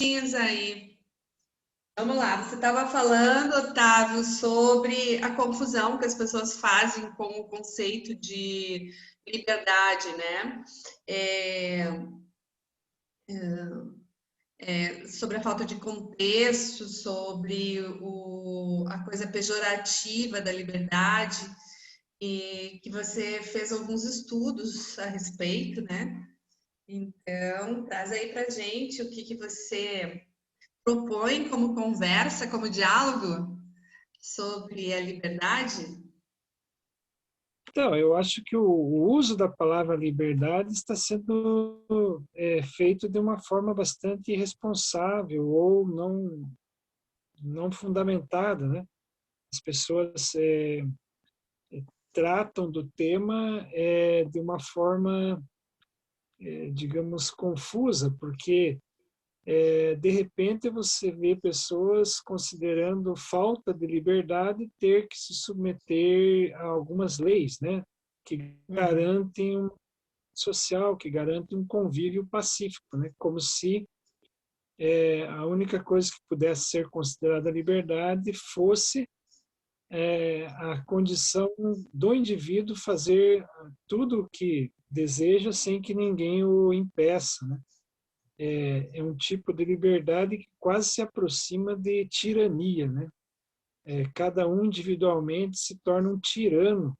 perguntinhas aí. Vamos lá, você estava falando, Otávio, sobre a confusão que as pessoas fazem com o conceito de liberdade, né? Sobre a falta de contexto, sobre a coisa pejorativa da liberdade, e que você fez alguns estudos a respeito, né? Então, traz aí pra gente o que você propõe como conversa, como diálogo sobre a liberdade. Então, eu acho que o uso da palavra liberdade está sendo feito de uma forma bastante irresponsável ou não fundamentada, né? As pessoas tratam do tema de uma forma, digamos, confusa, porque de repente você vê pessoas considerando falta de liberdade ter que se submeter a algumas leis, né, que garantem um social, que garantem um convívio pacífico, né, como se a única coisa que pudesse ser considerada liberdade fosse a condição do indivíduo fazer tudo o que deseja sem que ninguém o impeça, né? É um tipo de liberdade que quase se aproxima de tirania, né? Cada um individualmente se torna um tirano,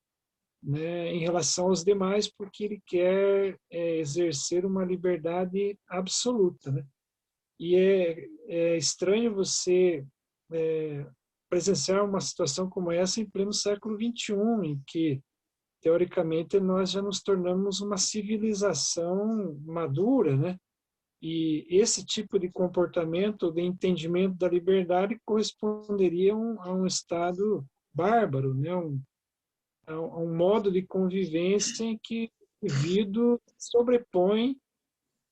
né, em relação aos demais, porque ele quer exercer uma liberdade absoluta, né? E é estranho você presenciar uma situação como essa em pleno século XXI, em que, teoricamente, nós já nos tornamos uma civilização madura, né? E esse tipo de comportamento, de entendimento da liberdade, corresponderia a um estado bárbaro, né? A um modo de convivência em que o indivíduo sobrepõe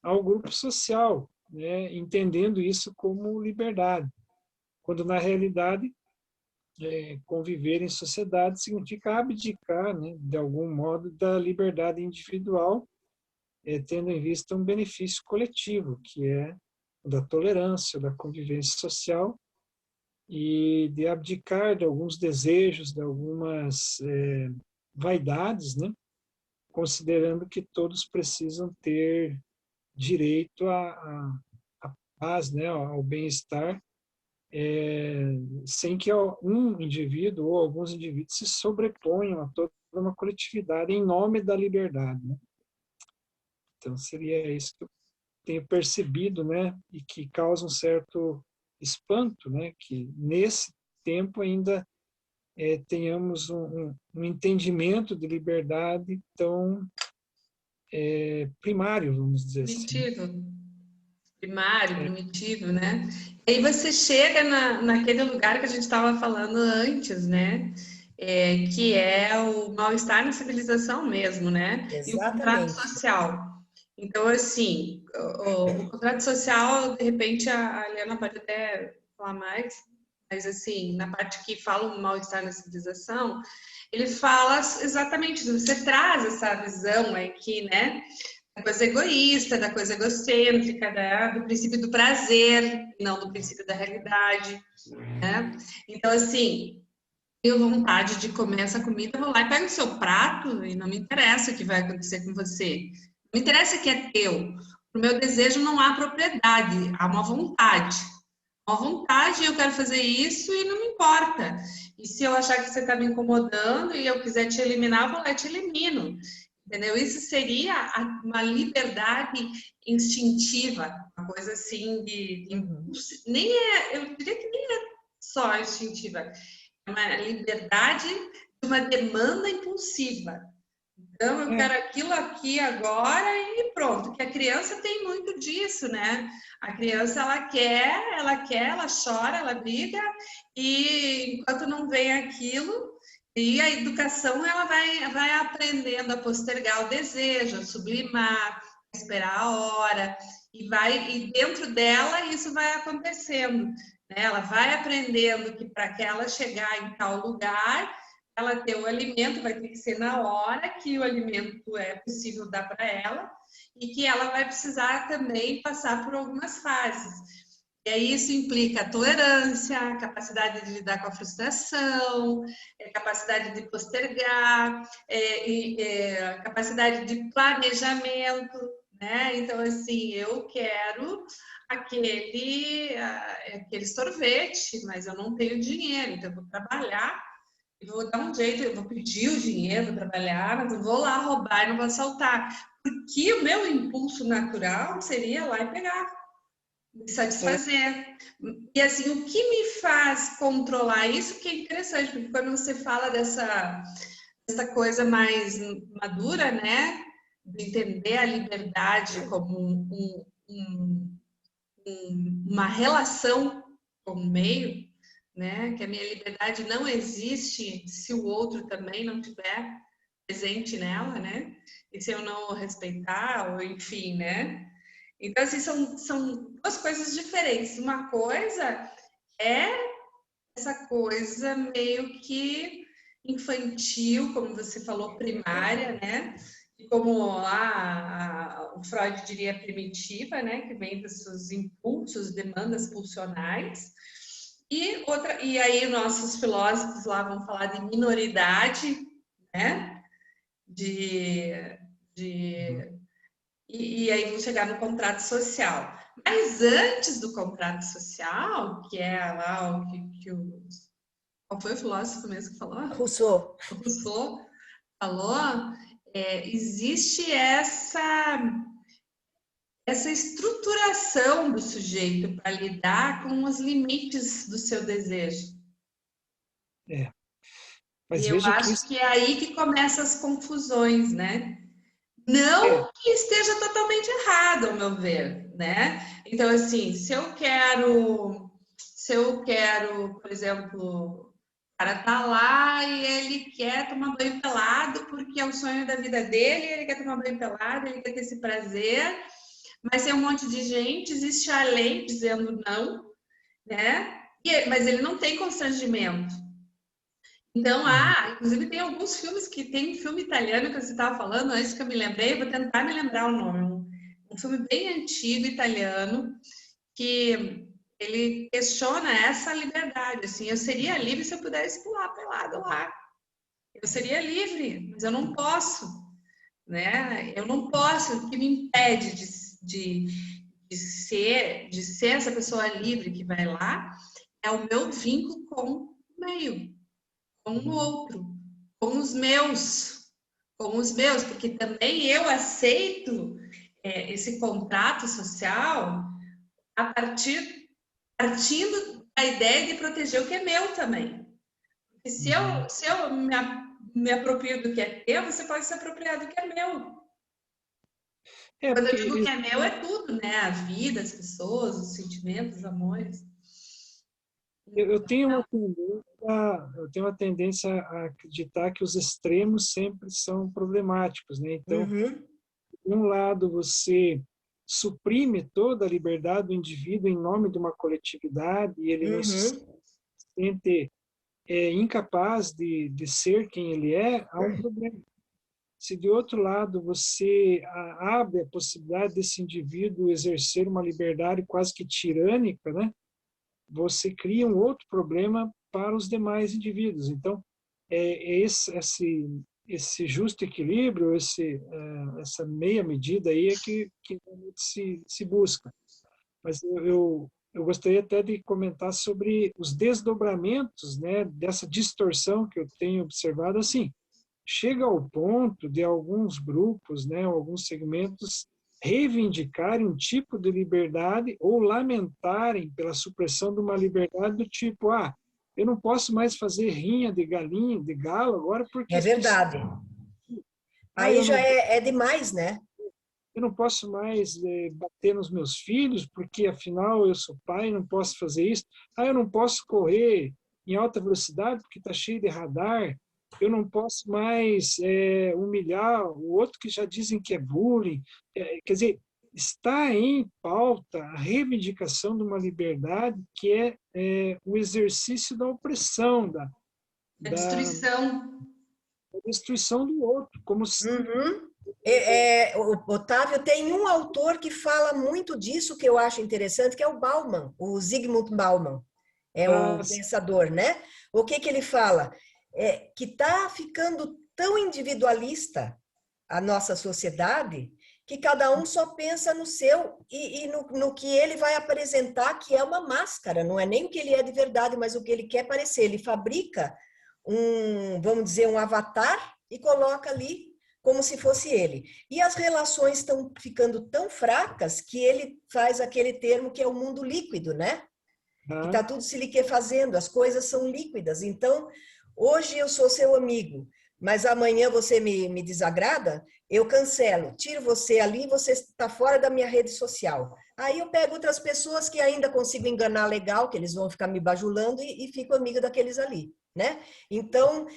ao grupo social, né? Entendendo isso como liberdade, quando na realidade conviver em sociedade significa abdicar, né, de algum modo, da liberdade individual, tendo em vista um benefício coletivo, que é o da tolerância, da convivência social, e de abdicar de alguns desejos, de algumas vaidades, né, considerando que todos precisam ter direito à paz, né, ao bem-estar, sem que um indivíduo ou alguns indivíduos se sobreponham a toda uma coletividade em nome da liberdade, né? Então seria isso que eu tenho percebido, né, e que causa um certo espanto, né, que nesse tempo ainda tenhamos um entendimento de liberdade tão primário, vamos dizer assim. Primitivo, primário, primitivo, né? E aí você chega naquele lugar que a gente estava falando antes, né? Que é o mal-estar na civilização mesmo, né? E o contrato Exatamente. social. Então, assim, o contrato social, de repente, a Helena pode até falar mais, mas, assim, na parte que fala o mal-estar na civilização, ele fala exatamente isso. Você traz essa visão aqui, né? Da coisa egoísta, da coisa egocêntrica, do princípio do prazer, não do princípio da realidade, né? Então, assim, tenho vontade de comer essa comida, vou lá e pego o seu prato e não me interessa o que vai acontecer com você. Não me interessa que é teu. O meu desejo não há propriedade, há uma vontade. Uma vontade, eu quero fazer isso e não me importa. E se eu achar que você está me incomodando e eu quiser te eliminar, eu vou lá e te elimino. Entendeu? Isso seria uma liberdade instintiva, uma coisa assim nem eu diria que nem é só instintiva, é uma liberdade de uma demanda impulsiva. Então, eu quero aquilo aqui agora e pronto. Que a criança tem muito disso, né? A criança, ela chora, ela briga, e enquanto não vem aquilo, e a educação, ela vai aprendendo a postergar o desejo, a sublimar, a esperar a hora, e dentro dela isso vai acontecendo, né? Ela vai aprendendo que para que ela chegar em tal lugar, ela ter o alimento, vai ter que ser na hora que o alimento é possível dar para ela, e que ela vai precisar também passar por algumas fases. E aí isso implica tolerância, capacidade de lidar com a frustração, capacidade de postergar, capacidade de planejamento, né? Então, assim, eu quero aquele sorvete, mas eu não tenho dinheiro, então eu vou trabalhar e vou dar um jeito, eu vou pedir o dinheiro, vou trabalhar, mas eu vou lá roubar e não vou assaltar. Porque o meu impulso natural seria ir lá e pegar, me satisfazer. E assim, o que me faz controlar isso que é interessante, porque quando você fala dessa coisa mais madura, né, de entender a liberdade como uma relação com o meio, né, que a minha liberdade não existe se o outro também não tiver presente nela, né, e se eu não respeitar, ou enfim, né. Então, assim, são duas coisas diferentes. Uma coisa é essa coisa meio que infantil, como você falou, primária, né? E como o Freud diria primitiva, né? Que vem dos seus impulsos, demandas pulsionais. E aí nossos filósofos lá vão falar de minoridade, né? E aí vão chegar no contrato social. Mas antes do contrato social, que é lá o que o... Qual foi o filósofo mesmo que falou? Rousseau. O Rousseau falou, existe essa estruturação do sujeito para lidar com os limites do seu desejo. Mas e eu veja acho que é aí que começam as confusões, né? Não que esteja totalmente errado, ao meu ver, né? Então, assim, se eu quero, por exemplo, o cara tá lá e ele quer tomar banho pelado porque é o sonho da vida dele, ele quer tomar banho pelado, ele quer ter esse prazer, mas tem um monte de gente, existe a lei dizendo não, né? Mas ele não tem constrangimento. Então, inclusive tem alguns filmes tem um filme italiano que você estava falando, antes que eu me lembrei, vou tentar me lembrar o nome. Um filme bem antigo, italiano, que ele questiona essa liberdade, assim, eu seria livre se eu pudesse pular pelado lá. Eu seria livre, mas eu não posso, né? Eu não posso, o que me impede de ser essa pessoa livre que vai lá é o meu vínculo com o meio, com o outro, com os meus, porque também eu aceito esse contrato social partindo da ideia de proteger o que é meu também. Porque se eu me aproprio do que é teu, você pode se apropriar do que é meu. Quando eu digo que é meu, é tudo, né? A vida, as pessoas, os sentimentos, os amores. Eu tenho uma tendência a acreditar que os extremos sempre são problemáticos, né? Então, de um lado, você suprime toda a liberdade do indivíduo em nome de uma coletividade e ele não se sente incapaz de ser quem ele é, há um problema. Se, de outro lado, você abre a possibilidade desse indivíduo exercer uma liberdade quase que tirânica, né? Você cria um outro problema para os demais indivíduos. Então, esse justo equilíbrio, essa meia medida aí é que se busca. Mas eu gostaria até de comentar sobre os desdobramentos, né, dessa distorção que eu tenho observado. Assim, chega ao ponto de alguns grupos, né, alguns segmentos reivindicarem um tipo de liberdade ou lamentarem pela supressão de uma liberdade do tipo, eu não posso mais fazer rinha de galinha, de galo agora porque... É verdade. Aí já é demais, né? Eu não posso mais bater nos meus filhos porque, afinal, eu sou pai, não posso fazer isso. Eu não posso correr em alta velocidade porque está cheio de radar. Eu não posso mais humilhar o outro que já dizem que é bullying. Quer dizer, está em pauta a reivindicação de uma liberdade que é o exercício da opressão, da destruição. Da destruição do outro, como se Otávio, tem um autor que fala muito disso que eu acho interessante, que é o Bauman, o Zygmunt Bauman, é o Sim. pensador, né? O que ele fala? Que está ficando tão individualista a nossa sociedade que cada um só pensa no seu e no que ele vai apresentar, que é uma máscara, não é nem o que ele é de verdade, mas o que ele quer parecer. Ele fabrica vamos dizer, um avatar e coloca ali como se fosse ele. E as relações estão ficando tão fracas que ele faz aquele termo que é o mundo líquido, né? Que está tudo se liquefazendo, as coisas são líquidas. Então, hoje eu sou seu amigo, mas amanhã você me desagrada, eu cancelo, tiro você ali, você está fora da minha rede social. Aí eu pego outras pessoas que ainda consigo enganar legal, que eles vão ficar me bajulando e fico amiga daqueles ali, né? Então,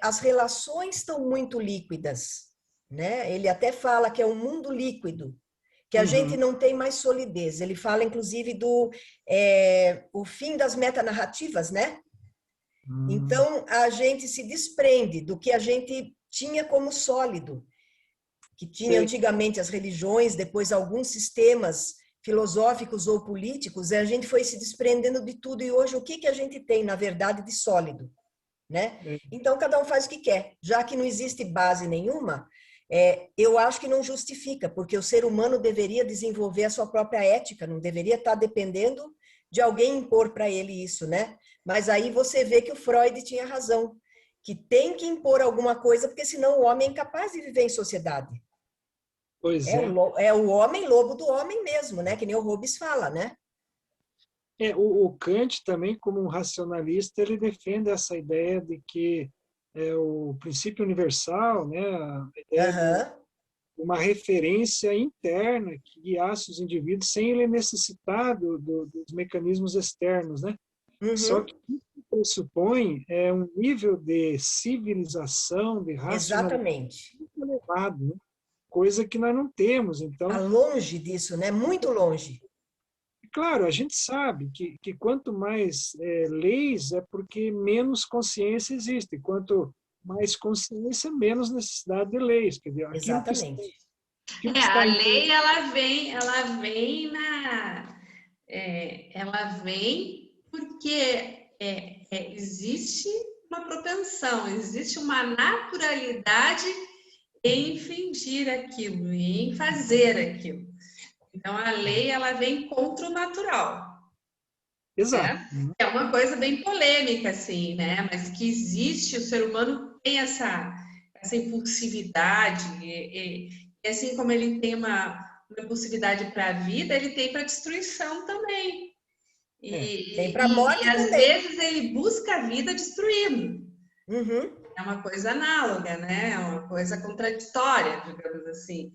as relações estão muito líquidas, né? Ele até fala que é um mundo líquido, que a gente não tem mais solidez. Ele fala, inclusive, o fim das metanarrativas, né? Então, a gente se desprende do que a gente tinha como sólido, que tinha antigamente as religiões, depois alguns sistemas filosóficos ou políticos, e a gente foi se desprendendo de tudo, e hoje o que a gente tem, na verdade, de sólido, né? Então, cada um faz o que quer. Já que não existe base nenhuma, eu acho que não justifica, porque o ser humano deveria desenvolver a sua própria ética, não deveria estar dependendo de alguém impor para ele isso, né? Mas aí você vê que o Freud tinha razão, que tem que impor alguma coisa, porque senão o homem é incapaz de viver em sociedade. Pois É o homem lobo do homem mesmo, né? Que nem o Hobbes fala, né? O Kant também, como um racionalista, ele defende essa ideia de que o princípio universal, né, a ideia de uma referência interna que guiasse os indivíduos sem ele necessitar dos mecanismos externos, né? Só que isso pressupõe um nível de civilização, de racionalidade Exatamente. muito elevado, né? Coisa que nós não temos. Então, está longe disso, né? Muito longe. claro, a gente sabe que quanto mais leis é porque menos consciência existe. Quanto mais consciência, menos necessidade de leis. Quer dizer, Exatamente. A lei ela vem porque existe uma propensão, existe uma naturalidade em fingir aquilo, em fazer aquilo. Então a lei ela vem contra o natural. Exato. Né? É uma coisa bem polêmica, assim, né? Mas que existe, o ser humano tem essa impulsividade, e assim como ele tem uma impulsividade para a vida, ele tem para a destruição também. Tem para a morte às também. vezes ele busca a vida destruindo. É uma coisa análoga, né? É uma coisa contraditória, digamos assim.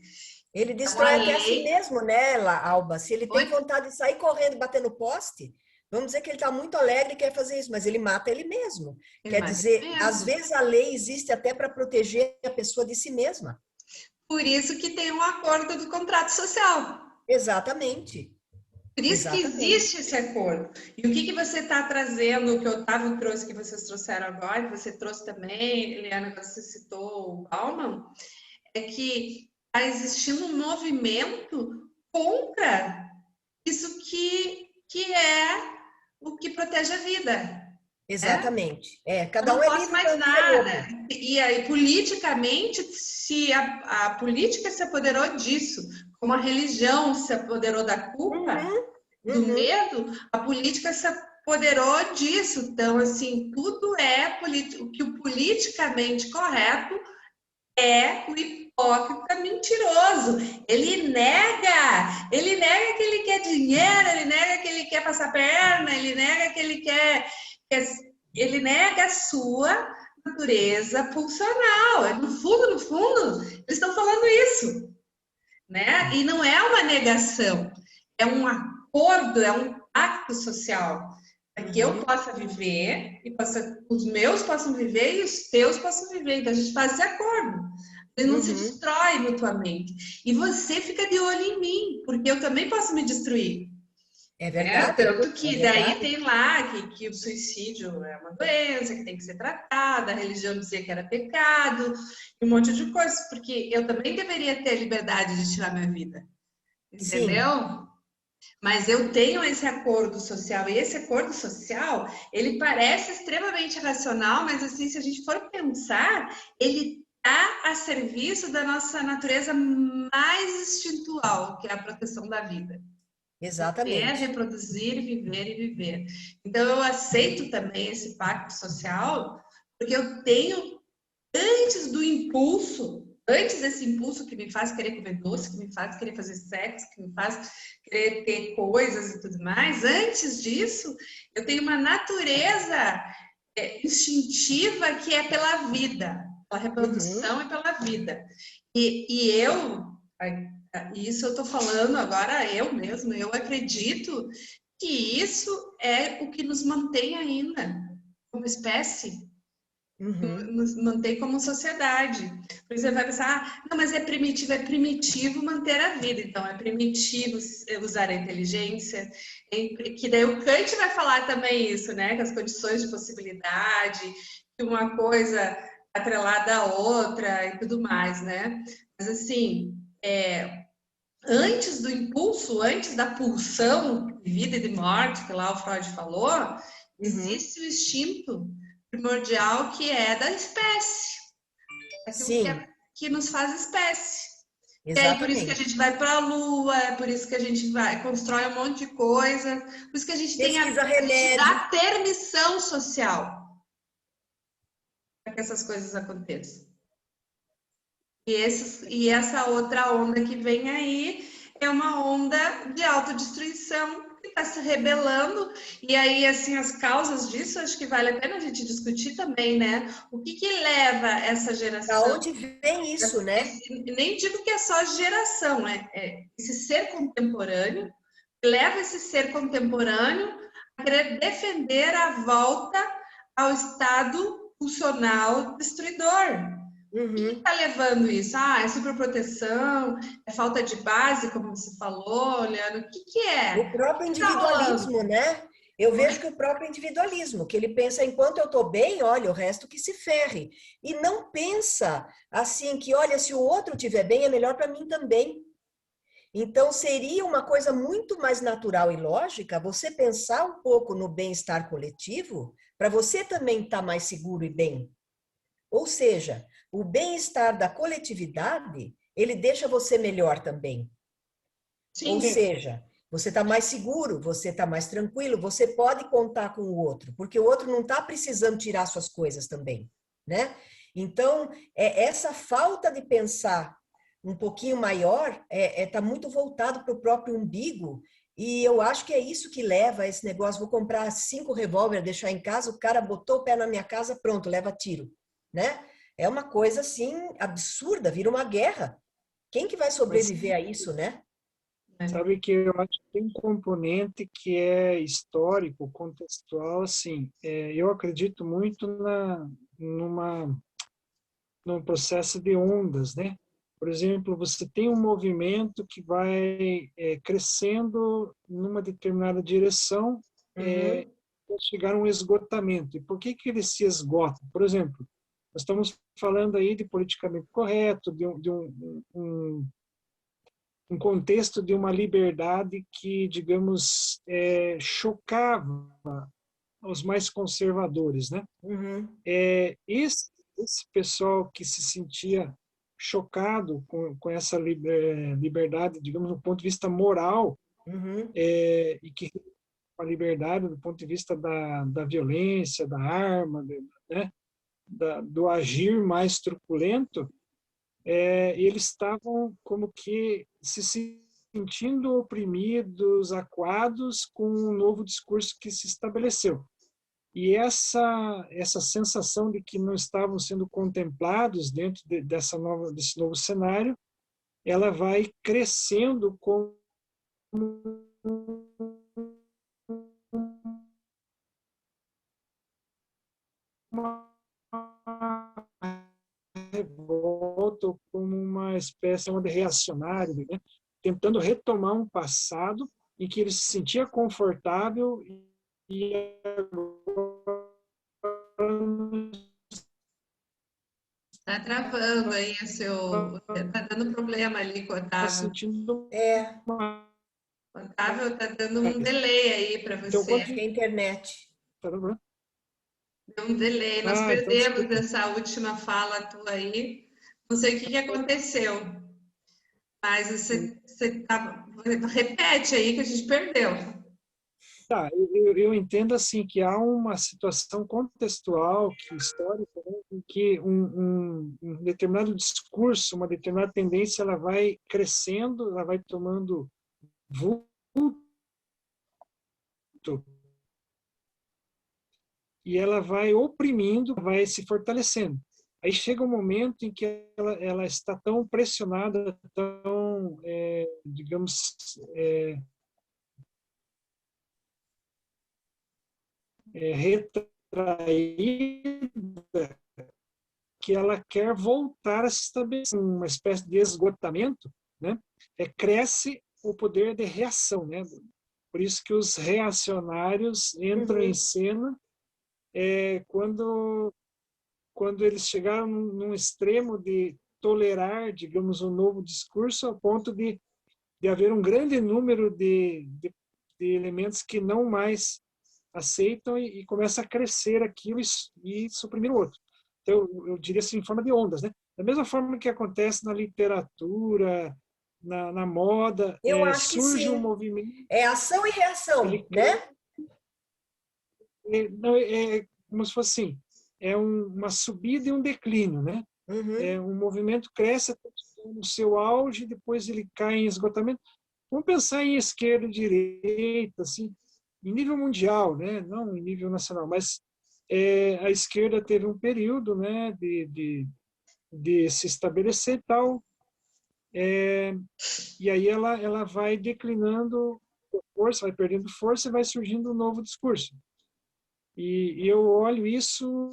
Ele destrói até a si mesmo, né, Alba? Se ele tem vontade de sair correndo, batendo poste, vamos dizer que ele está muito alegre e quer fazer isso, mas ele mata ele mesmo. Quer dizer, às vezes a lei existe até para proteger a pessoa de si mesma. Por isso que tem um acordo do contrato social. Exatamente. Por isso que existe esse acordo. E o que você está trazendo, o que o Otávio trouxe, que vocês trouxeram agora, que você trouxe também, Eliana, que você citou o Bauman, é que está existindo um movimento contra isso que é o que protege a vida. Exatamente. Cada eu um não é posso livre mais para nada. E aí, politicamente, se a política se apoderou disso, como a religião se apoderou da culpa, do medo, a política se apoderou disso. Então, assim, tudo o que o politicamente correto é o hipócrita mentiroso. Ele nega que ele quer dinheiro, ele nega que ele quer passar perna, ele nega que ele quer ele nega a sua natureza pulsional. No fundo, eles estão falando isso, né? E não é uma negação, é um acordo, é um pacto social para que eu possa viver e os meus possam viver e os teus possam viver. Então a gente faz esse acordo. Ele não se destrói mutuamente. E você fica de olho em mim, porque eu também posso me destruir. É É, verdade. tanto É que daí verdade. tem lá que o suicídio é uma doença, que tem que ser tratada, a religião dizia que era pecado, e um monte de coisas, porque eu também deveria ter liberdade de tirar minha vida, Sim. entendeu? Mas eu tenho esse acordo social, e esse acordo social, ele parece extremamente racional, mas assim, se a gente for pensar, ele está a serviço da nossa natureza mais instintual, que é a proteção da vida. Viver, Exatamente. reproduzir, viver e viver. Então, eu aceito também esse pacto social, porque eu tenho, antes desse impulso que me faz querer comer doce, que me faz querer fazer sexo, que me faz querer ter coisas e tudo mais, antes disso, eu tenho uma natureza instintiva que é pela vida, pela Uhum, reprodução e pela vida. E eu, isso eu estou falando agora, eu mesmo, eu acredito que isso é o que nos mantém ainda como espécie, uhum. nos mantém como sociedade. Por isso você vai pensar, não, mas é primitivo manter a vida, então é primitivo usar a inteligência, que daí o Kant vai falar também isso, né, que as condições de possibilidade, que uma coisa atrelada à outra e tudo mais, né? Mas assim, antes do impulso, antes da pulsão de vida e de morte, que lá o Freud falou, Uhum. existe o instinto primordial que é da espécie, aquilo Sim, que nos faz espécie. E aí, por isso que a exatamente. gente vai para a Lua, é por isso que a gente vai, constrói um monte de coisa, por isso que a gente tem Pesquisa a gente remédio. dá permissão social para que essas coisas aconteçam. E essa outra onda que vem aí é uma onda de autodestruição que está se rebelando. E aí, assim, as causas disso, acho que vale a pena a gente discutir também, né? O que que leva essa Da geração? onde vem isso, né? Nem digo que é só geração, esse ser contemporâneo, leva esse ser contemporâneo a querer defender a volta ao estado funcional destruidor. O que Uhum. está levando isso? Ah, é superproteção, é falta de base, como você falou, Leandro. O que, que é? O O próprio que está rolando? individualismo, né? Eu vejo que o próprio individualismo, que ele pensa, enquanto eu estou bem, olha, o resto que se ferre. E não pensa assim que, olha, se o outro estiver bem, é melhor para mim também. Então, seria uma coisa muito mais natural e lógica você pensar um pouco no bem-estar coletivo, para você também estar mais seguro e bem. Ou seja, o bem-estar da coletividade, ele deixa você melhor também. Ou Sim, seja, você está mais seguro, você está mais tranquilo, você pode contar com o outro, porque o outro não está precisando tirar suas coisas também, né? Então, essa falta de pensar um pouquinho maior está muito voltado para o próprio umbigo, e eu acho que é isso que leva a esse negócio, vou comprar 5 revólver, deixar em casa, o cara botou o pé na minha casa, pronto, leva tiro, né? É uma coisa assim absurda, vira uma guerra. Quem que vai Mas sobreviver a isso, né? sabe que eu acho que tem um componente que é histórico, contextual, assim. Eu acredito muito numa, num processo de ondas, né? Por exemplo, você tem um movimento que vai crescendo numa determinada direção, Uhum, para chegar a um esgotamento. E por que que ele se esgota? Por exemplo, nós estamos falando aí de politicamente correto, um contexto de uma liberdade que, digamos, chocava os mais conservadores, né? uhum, Esse pessoal que se sentia chocado com essa liberdade, digamos, do ponto de vista moral, uhum. e que a liberdade do ponto de vista da violência, da arma, né? Do agir mais truculento, eles estavam como que se sentindo oprimidos, acuados com um novo discurso que se estabeleceu. E essa sensação de que não estavam sendo contemplados dentro desse novo cenário, ela vai crescendo como uma revolta, como uma espécie de reacionário, né? Tentando retomar um passado em que ele se sentia confortável e agora Tá travando aí o seu... Tá dando problema ali com o está Otávio. sentindo É, mais. O Otávio tá dando um delay aí para Então, você. acho que é a internet. Deu um delay. Nós Então, perdemos desculpa. essa última fala tua aí. Não sei o que aconteceu. Mas você repete aí que a gente perdeu. Tá, eu entendo assim que há uma situação contextual, histórica, né, em que um determinado discurso, uma determinada tendência, ela vai crescendo, ela vai tomando vulto e ela vai oprimindo, vai se fortalecendo. Aí chega um momento em que ela está tão pressionada, tão, digamos, retraída, que ela quer voltar a se estabelecer, uma espécie de esgotamento, né? Cresce o poder de reação, né? Por isso que os reacionários entram em cena quando eles chegaram num extremo de tolerar, digamos, um novo discurso, ao ponto de haver um grande número de elementos que não mais aceitam e começa a crescer aquilo e suprimir o outro. Então, eu diria assim, em forma de ondas, né? Da mesma forma que acontece na literatura, na moda, Eu acho que surge um sim. movimento. É ação e reação, né? É como se fosse assim, uma subida e um declínio, né? Um movimento cresce até no seu auge, depois ele cai em esgotamento. Vamos pensar em esquerda e direita, assim, em nível mundial, né? Não em nível nacional, mas a esquerda teve um período, né, de se estabelecer e tal, e aí ela vai declinando força, vai perdendo força e vai surgindo um novo discurso. E eu olho isso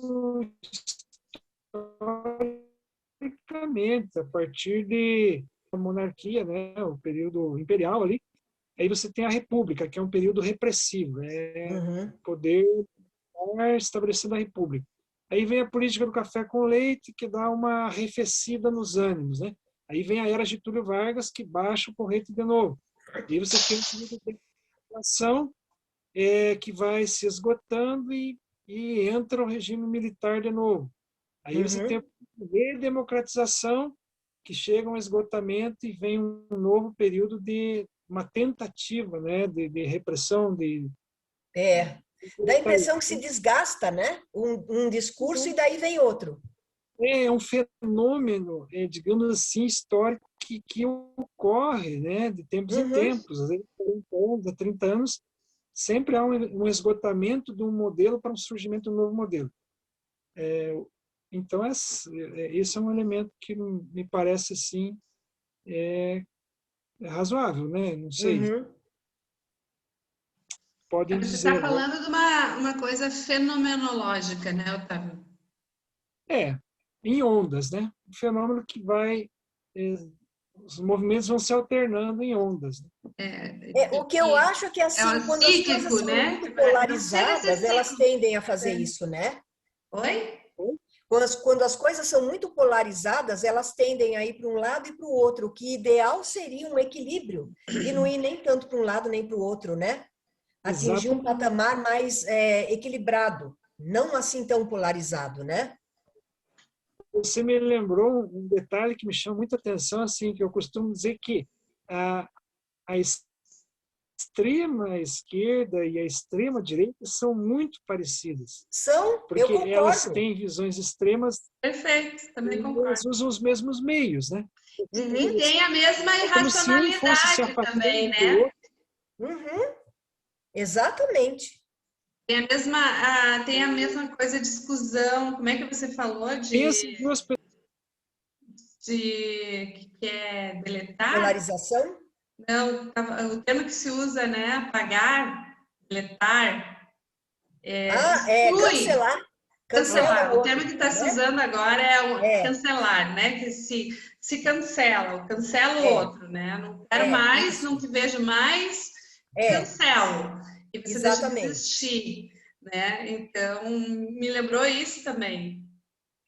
historicamente, a partir da monarquia, né, o período imperial ali. Aí você tem a república, que é um período repressivo, poder estabelecendo a república. Aí vem a política do café com leite, que dá uma arrefecida nos ânimos, né? Aí vem a era Getúlio Vargas, que baixa o porrete de novo. E aí você tem uma situação que vai se esgotando e entra o regime militar de novo. Aí você tem a redemocratização, que chega a um esgotamento e vem um novo período de uma tentativa, né, de repressão, Dá a impressão que se desgasta, né? Um discurso e daí vem outro. É um fenômeno, digamos assim, histórico que ocorre, né, de tempos em tempos, às vezes 40 anos, 30 anos, sempre há um esgotamento de um modelo para um surgimento de um novo modelo. Então, esse é um elemento que me parece, assim, razoável, né? Não sei. Podem Você dizer está agora. falando de uma coisa fenomenológica, né, Otávio? Em ondas, né? Um fenômeno que vai... os movimentos vão se alternando em ondas. O que eu acho é que, assim, quando as coisas cíclico, são né? muito Não chega a ser polarizadas, elas cíclico. tendem a fazer isso, né? Oi? Quando as coisas são muito polarizadas, elas tendem a ir para um lado e para o outro. O que ideal seria um equilíbrio, e não ir nem tanto para um lado nem para o outro, né? Atingir um patamar mais equilibrado, não assim tão polarizado, né? Você me lembrou um detalhe que me chama muita atenção, assim, que eu costumo dizer que a extrema esquerda e a extrema direita são muito parecidas. São, porque eu concordo. Elas têm visões extremas. Perfeito, também concordo. Elas usam os mesmos meios, né? E tem a mesma irracionalidade também, né? Exatamente. Tem a mesma coisa de exclusão. Como é que você falou que é deletar? Polarização? Não, o termo que se usa, né? Apagar, deletar. Cancelar. Cancelar. O termo que está se usando agora é cancelar, né? Que se cancela, cancela o outro, né? Não quero mais, não te vejo mais, cancelo. E você exatamente. deixa de existir, né? Então, me lembrou isso também.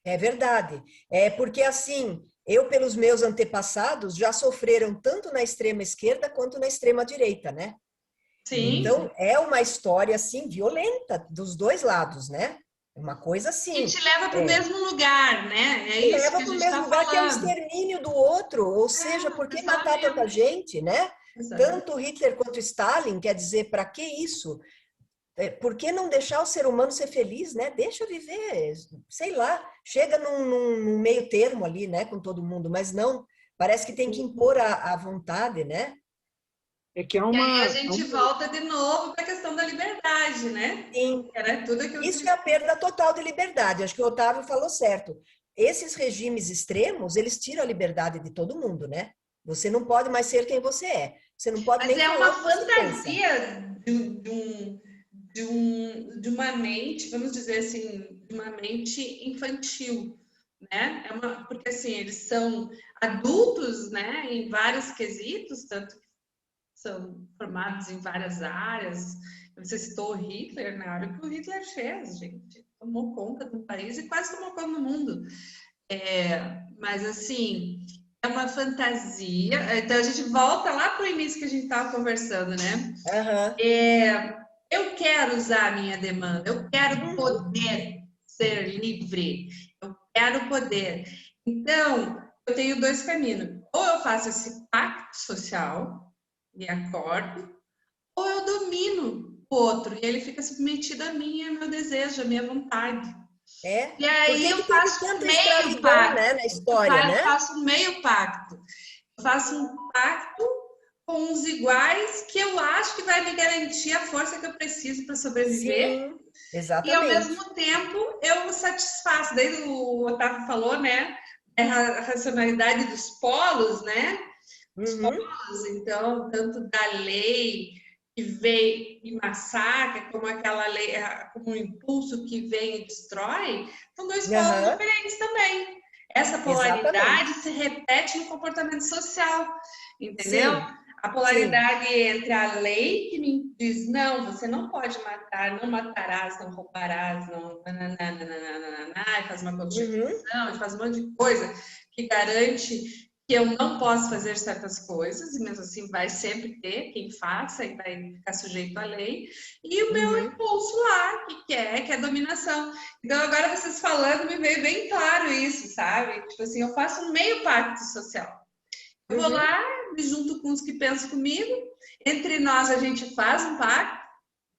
É verdade. É porque, assim, eu, pelos meus antepassados, já sofreram tanto na extrema esquerda quanto na extrema direita, né? Sim. Então, é uma história, assim, violenta dos dois lados, né? É uma coisa E assim, te leva para o mesmo lugar, né? É que isso leva que a para o gente mesmo está lugar, que é o falando. extermínio do outro. Ou seja, por que matar tanta Cancelamento. gente, né? Exatamente. Tanto Hitler quanto Stalin, quer dizer, para que isso? Por que não deixar o ser humano ser feliz, né? Deixa viver, sei lá, chega num meio termo ali, né, com todo mundo, mas não, parece que tem que impor a vontade, né? É que há E aí a uma, gente volta de novo para a questão da liberdade, né? Sim, Era tudo aquilo que isso é eles... a perda total de liberdade. Acho que o Otávio falou certo. Esses regimes extremos, eles tiram a liberdade de todo mundo, né? Você não pode mais ser quem você é. Você não pode Mas nem é falar uma o que você pensa. fantasia de uma mente, vamos dizer assim, de uma mente infantil, né? Porque assim, eles são adultos, né, em vários quesitos, tanto que são formados em várias áreas. Você citou o Hitler, na hora que o Hitler fez, gente, tomou conta do país e quase tomou conta do mundo. Mas assim, é uma fantasia. Então a gente volta lá para o início que a gente estava conversando, né? Aham. Eu quero usar a minha demanda, eu quero Uhum. poder ser livre, eu quero poder. Então, eu tenho dois caminhos. Ou eu faço esse pacto social e acordo, ou eu domino o outro e ele fica submetido a mim, ao meu desejo, à minha vontade. É. E Por aí que eu que teve faço um tanta meio escravidão, pacto, né, na história, eu né? faço um meio pacto. Eu faço um pacto com os iguais que eu acho que vai me garantir a força que eu preciso para sobreviver Sim, e ao exatamente. mesmo tempo eu satisfaço. Daí o Otávio falou, né? É a racionalidade dos polos, né? Os Uhum. polos, então, tanto da lei que vem e massacra, como aquela lei, como um impulso que vem e destrói, são dois polos Aham. diferentes também. Essa polaridade Exatamente. se repete no comportamento social, entendeu? Sim, A sim. polaridade entre a lei que me diz, não, você não pode matar, não matarás, não roubarás, não... Nananana, faz uma Uhum. constituição, faz um monte de coisa que garante que eu não posso fazer certas coisas, e mesmo assim vai sempre ter quem faça e vai ficar sujeito à lei, e o meu Uhum. impulso lá, que é a dominação. Então, agora vocês falando, me veio bem claro isso, sabe? Tipo assim, eu faço um meio pacto social. Eu vou Uhum. lá, me junto com os que pensam comigo, entre nós a gente faz um pacto,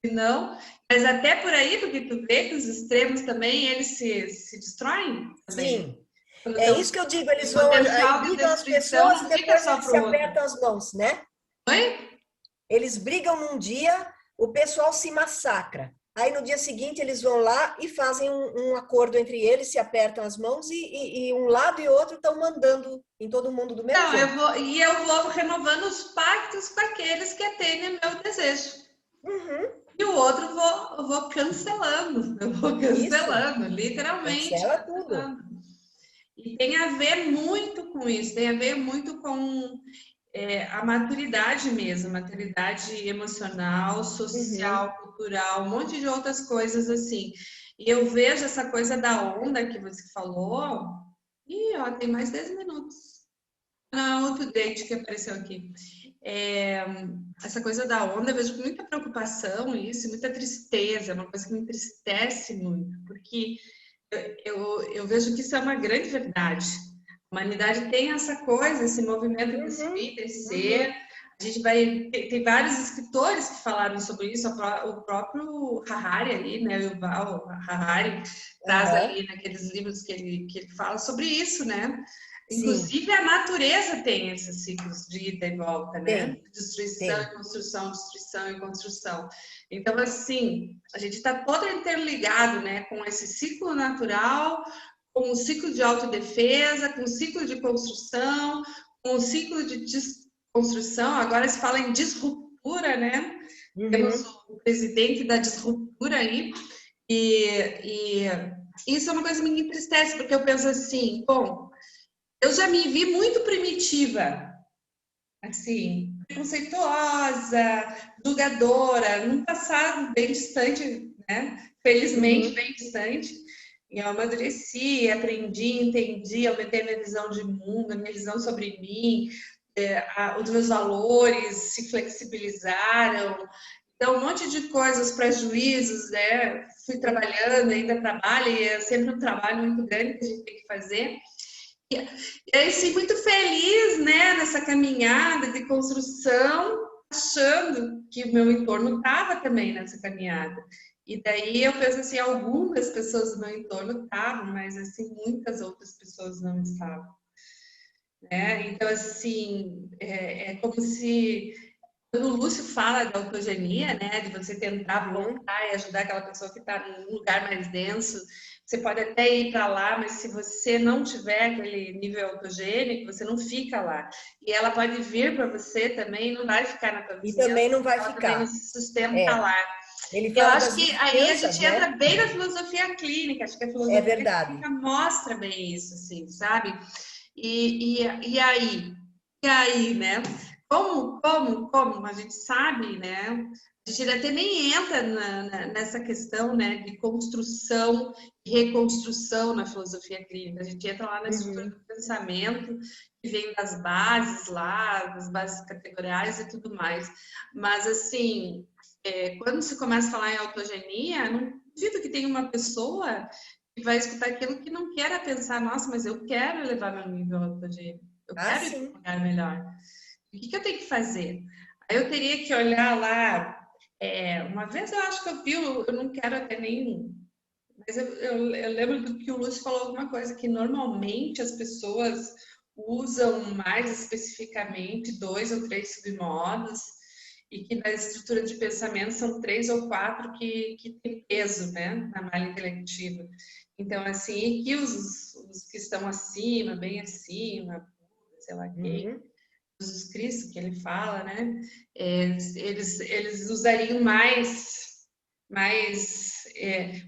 e não, mas até por aí, porque tu vê que os extremos também, eles se destroem também. Sim. Quando É estão isso que eu digo, eles em vão aí potencial de brigam as destruição, pessoas e não fica depois só eles para se o outro. apertam as mãos, né? Oi? Eles brigam num dia, o pessoal se massacra. Aí no dia seguinte eles vão lá e fazem um acordo entre eles, se apertam as mãos e um lado e outro estão mandando em todo mundo do mesmo Não, jeito. eu vou renovando os pactos com aqueles que atendem meu desejo. Uhum. E o outro eu vou cancelando, eu vou Isso, cancelando, literalmente cancela tudo. cancelando. E tem a ver muito com isso, tem a ver muito com a maturidade mesmo, maturidade emocional, Uhum. social, cultural, um monte de outras coisas assim. E eu vejo essa coisa da onda que você falou, e ó, tem mais 10 minutos. Não, outro date que apareceu aqui. É, essa coisa da onda, eu vejo com muita preocupação isso, muita tristeza, é uma coisa que me entristece muito, porque eu vejo que isso é uma grande verdade. A humanidade tem essa coisa, esse movimento de Uhum. subir, descer. Uhum. A gente vai. Tem vários escritores que falaram sobre isso, o próprio Harari ali, né? O Yuval Harari traz Aham. ali naqueles livros que ele fala sobre isso, né? Sim, Inclusive a natureza tem esses ciclos de ida e volta, né? tem, Destruição e tem. construção, destruição e construção. Então, assim, a gente está todo interligado, né, com esse ciclo natural, com o ciclo de autodefesa, com o ciclo de construção, com o ciclo de desconstrução. Agora se fala em disruptura, né? Temos Uhum. o presidente da disruptura aí, e isso é uma coisa que me entristece, porque eu penso assim, bom, eu já me vi muito primitiva, assim, preconceituosa, julgadora, num passado bem distante, né? Felizmente bem distante. E eu amadureci, aprendi, entendi, aumentei a minha visão de mundo, a minha visão sobre mim, os meus valores se flexibilizaram. Então, um monte de coisas, prejuízos, né? Fui trabalhando, ainda trabalho, e é sempre um trabalho muito grande que a gente tem que fazer. E aí, sim, muito feliz, né, nessa caminhada de construção, achando que o meu entorno estava também nessa caminhada. E daí eu penso assim, algumas pessoas do meu entorno estavam, mas assim, muitas outras pessoas não estavam. Né? Então, assim, é como se... Quando o Lúcio fala da autogenia, né, de você tentar voltar e ajudar aquela pessoa que está num lugar mais denso, você pode até ir para lá, mas se você não tiver aquele nível autogênico, você não fica lá. E ela pode vir para você também, não vai ficar na tua vizinhança. E também não vai ela ficar. também não se sustenta lá. Ele Eu fala acho das que aí a gente né? entra bem na filosofia clínica. Acho que a filosofia clínica mostra bem isso, assim, sabe? E aí, né? Como a gente sabe, né? A gente até nem entra nessa questão, né, de construção e reconstrução na filosofia clínica. A gente entra lá na estrutura do pensamento, que vem das bases lá, das bases categoriais e tudo mais. Mas, assim, quando se começa a falar em autogenia, não duvido que tenha uma pessoa que vai escutar aquilo que não queira pensar, nossa, mas eu quero elevar meu nível autogênico, eu quero ir para um lugar melhor. O que eu tenho que fazer? Aí eu teria que olhar lá. Uma vez eu acho que eu vi, eu não quero até nem. Mas eu lembro do que o Lúcio falou alguma coisa, que normalmente as pessoas usam mais especificamente 2 ou 3 submodos, e que na estrutura de pensamento são 3 ou 4 que tem peso, né, na malha intelectiva. Então, assim, e que os que estão acima, bem acima, sei lá quem, Jesus Cristo, que ele fala, né? Eles usariam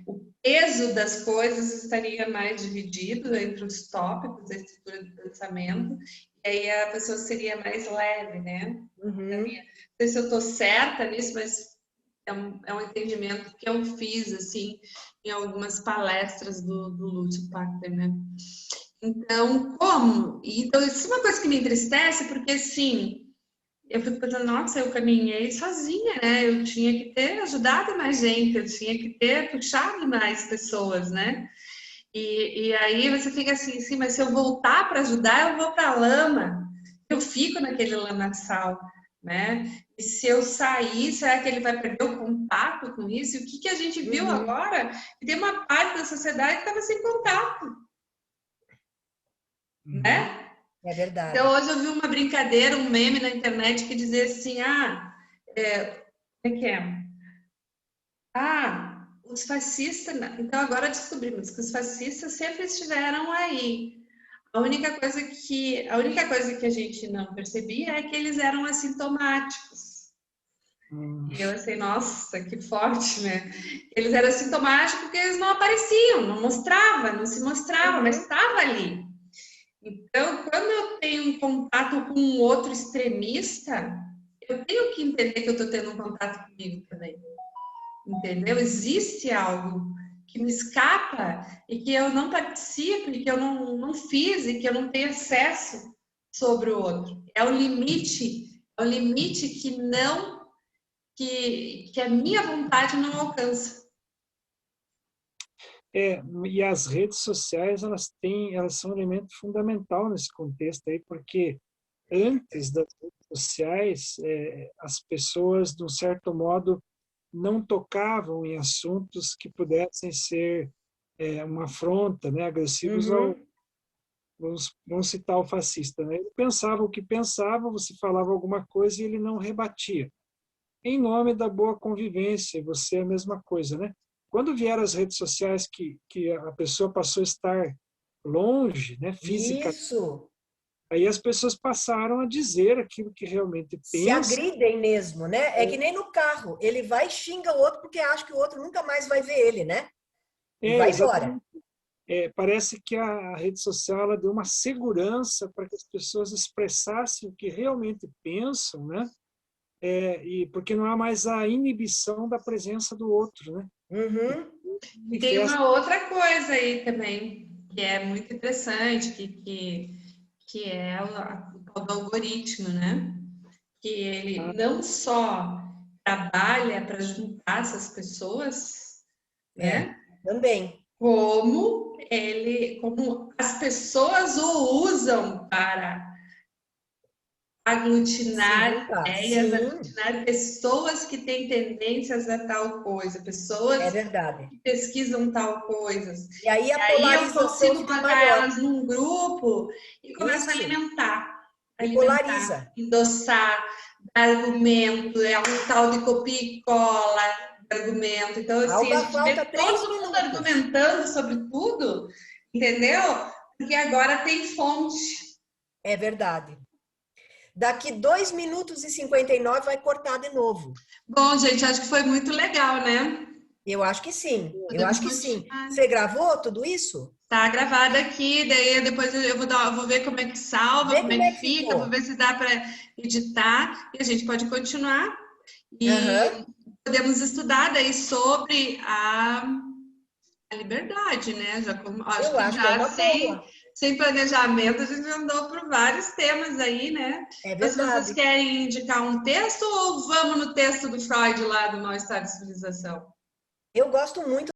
o peso das coisas estaria mais dividido entre os tópicos da estrutura do pensamento, e aí a pessoa seria mais leve, né? Não sei se eu estou certa nisso, mas é um entendimento que eu fiz, assim, em algumas palestras do Lúcio Pachter, né? Então, como? Então, isso é uma coisa que me entristece, porque, assim, eu fico pensando, nossa, eu caminhei sozinha, né? Eu tinha que ter ajudado mais gente, eu tinha que ter puxado mais pessoas, né? E aí você fica assim, sim, mas se eu voltar para ajudar, eu vou para a lama. Eu fico naquele lamaçal, né? E se eu sair, será que ele vai perder o contato com isso? E o que a gente viu agora? Que tem uma parte da sociedade que estava sem contato. Né? É verdade. Então, hoje eu vi uma brincadeira, um meme na internet que dizia assim, como é que é? Os fascistas... Então, agora descobrimos que os fascistas sempre estiveram aí. A única coisa que a gente não percebia é que eles eram assintomáticos. E eu assim, nossa, que forte, né? Eles eram assintomáticos porque eles não apareciam, não se mostrava, mas estava ali. Então, quando eu tenho um contato com um outro extremista, eu tenho que entender que eu estou tendo um contato comigo também. Entendeu? Existe algo que me escapa e que eu não participo, e que eu não fiz, e que eu não tenho acesso sobre o outro. É o limite que a minha vontade não alcança. E as redes sociais, elas são um elemento fundamental nesse contexto aí, porque antes das redes sociais, as pessoas, de um certo modo, não tocavam em assuntos que pudessem ser uma afronta, né, agressivos ao... Vamos citar o fascista, né? Ele pensava o que pensava, você falava alguma coisa e ele não rebatia. Em nome da boa convivência, você é a mesma coisa, né? Quando vieram as redes sociais que a pessoa passou a estar longe, né, fisicamente, aí as pessoas passaram a dizer aquilo que realmente pensam. Se agridem mesmo, né? É que nem no carro. Ele vai e xinga o outro porque acha que o outro nunca mais vai ver ele, né? E vai embora. parece que a rede social ela deu uma segurança para que as pessoas expressassem o que realmente pensam, né? E porque não há mais a inibição da presença do outro, né? Uhum. E tem uma outra coisa aí também, que é muito interessante, que é o tal do algoritmo, né? Que ele não só trabalha para juntar essas pessoas, né? Também. Como as pessoas o usam para aglutinar ideias, aglutinar pessoas que têm tendências a tal coisa, pessoas verdade. que pesquisam tal coisa. E aí a polarização eu consigo botar maior. elas num grupo e começo a alimentar, polariza. endossar, dar argumento, é um tal de copia e cola de argumento. Então, assim, a gente vê todo mundo argumentando sobre tudo, entendeu? Porque agora tem fonte. É verdade. Daqui 2 minutos e 59 vai cortar de novo. Bom, gente, acho que foi muito legal, né? Eu acho que sim. Podemos continuar. Você gravou tudo isso? Tá gravado aqui, daí depois eu vou ver como é que salva, como é que fica, ficou. Vou ver se dá para editar e a gente pode continuar. E podemos estudar daí sobre a liberdade, né? Acho que já sem planejamento, a gente andou por vários temas aí, né? É verdade. Então, se vocês querem indicar um texto ou vamos no texto do Freud lá do Mal-Estar de Civilização? Eu gosto muito